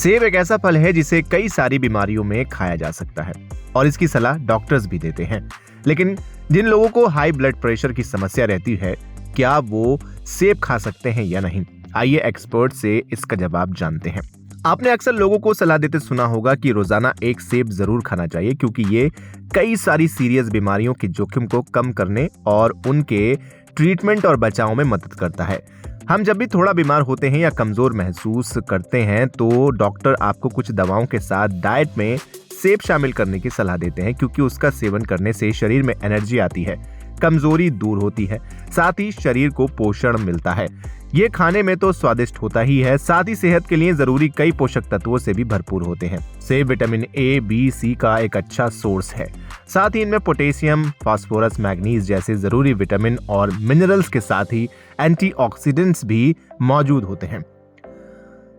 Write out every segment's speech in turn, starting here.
सेब एक ऐसा फल है जिसे कई सारी बीमारियों में खाया जा सकता है और इसकी सलाह डॉक्टर्स भी देते हैं। लेकिन जिन लोगों को हाई ब्लड प्रेशर की समस्या रहती है, क्या वो सेब खा सकते हैं या नहीं? आइए एक्सपर्ट से इसका जवाब जानते हैं। आपने अक्सर लोगों को सलाह देते सुना होगा कि रोजाना एक सेब जरूर खाना चाहिए क्योंकि ये कई सारी सीरियस बीमारियों के जोखिम को कम करने और उनके ट्रीटमेंट और बचाव में मदद करता है। हम जब भी थोड़ा बीमार होते हैं या कमजोर महसूस करते हैं तो डॉक्टर आपको कुछ दवाओं के साथ डाइट में सेब शामिल करने की सलाह देते हैं क्योंकि उसका सेवन करने से शरीर में एनर्जी आती है, कमजोरी दूर होती है, साथ ही शरीर को पोषण मिलता है। ये खाने में तो स्वादिष्ट होता ही है, साथ ही सेहत के लिए जरूरी कई पोषक तत्वों से भी भरपूर होते हैं। सेब विटामिन ए, बी, सी का एक अच्छा सोर्स है। साथ ही इनमें पोटेशियम, फास्फोरस, मैग्नीज जैसे जरूरी विटामिन और मिनरल्स के साथ ही एंटीऑक्सीडेंट्स भी मौजूद होते हैं।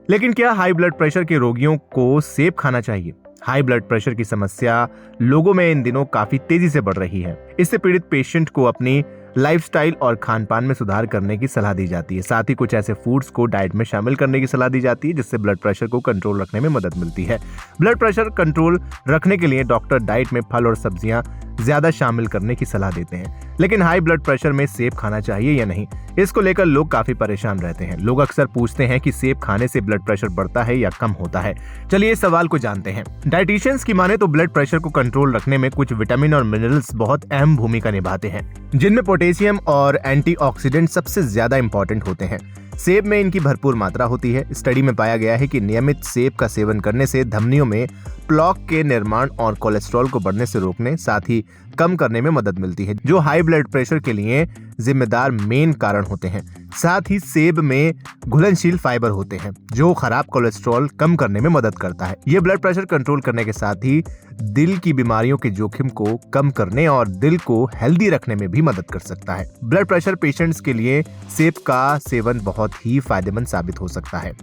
लेकिन क्या हाई ब्लड प्रेशर के रोगियों को सेब खाना चाहिए? हाई ब्लड प्रेशर की समस्या लोगों में इन दिनों काफी तेजी से बढ़ रही है। इससे पीड़ित पेशेंट को अपनी लाइफस्टाइल और खान पान में सुधार करने की सलाह दी जाती है। साथ ही कुछ ऐसे फूड्स को डाइट में शामिल करने की सलाह दी जाती है जिससे ब्लड प्रेशर को कंट्रोल रखने में मदद मिलती है। ब्लड प्रेशर कंट्रोल रखने के लिए डॉक्टर डाइट में फल और सब्जियां ज्यादा शामिल करने की सलाह देते हैं। लेकिन हाई ब्लड प्रेशर में सेब खाना चाहिए या नहीं, इसको लेकर लोग काफी परेशान रहते हैं। लोग अक्सर पूछते हैं कि सेब खाने से ब्लड प्रेशर बढ़ता है या कम होता है। चलिए इस सवाल को जानते हैं। डाइटिशियंस की माने तो ब्लड प्रेशर को कंट्रोल रखने में कुछ विटामिन और मिनरल्स बहुत अहम भूमिका निभाते हैं, जिनमें पोटेशियम और एंटीऑक्सीडेंट सबसे ज्यादा इंपॉर्टेंट होते हैं। सेब में इनकी भरपूर मात्रा होती है। स्टडी में पाया गया है कि नियमित सेब का सेवन करने से धमनियों में प्लॉक के निर्माण और कोलेस्ट्रॉल को बढ़ने से रोकने, साथ ही कम करने में मदद मिलती है, जो हाई ब्लड प्रेशर के लिए जिम्मेदार मेन कारण होते हैं। साथ ही सेब में घुलनशील फाइबर होते हैं जो खराब कोलेस्ट्रॉल कम करने में मदद करता है। ये ब्लड प्रेशर कंट्रोल करने के साथ ही दिल की बीमारियों के जोखिम को कम करने और दिल को हेल्दी रखने में भी मदद कर सकता है। ब्लड प्रेशर पेशेंट्स के लिए सेब का सेवन बहुत ही फायदेमंद साबित हो सकता है।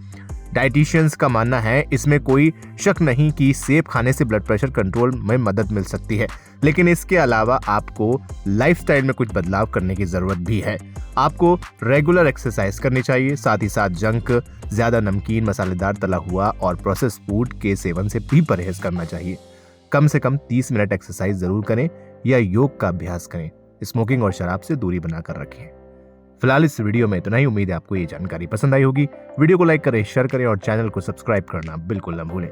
डाइटिशियंस का मानना है, इसमें कोई शक नहीं कि सेब खाने से ब्लड प्रेशर कंट्रोल में मदद मिल सकती है, लेकिन इसके अलावा आपको लाइफस्टाइल में कुछ बदलाव करने की जरूरत भी है। आपको रेगुलर एक्सरसाइज करनी चाहिए, साथ ही साथ जंक, ज्यादा नमकीन, मसालेदार, तला हुआ और प्रोसेस फूड के सेवन से भी परहेज करना चाहिए। कम से कम 30 मिनट एक्सरसाइज जरूर करें या योग का अभ्यास करें। स्मोकिंग और शराब से दूरी बनाकर रखें। फिलहाल इस वीडियो में इतना ही। उम्मीद है आपको ये जानकारी पसंद आई होगी। वीडियो को लाइक करें, शेयर करें और चैनल को सब्सक्राइब करना बिल्कुल न भूलें।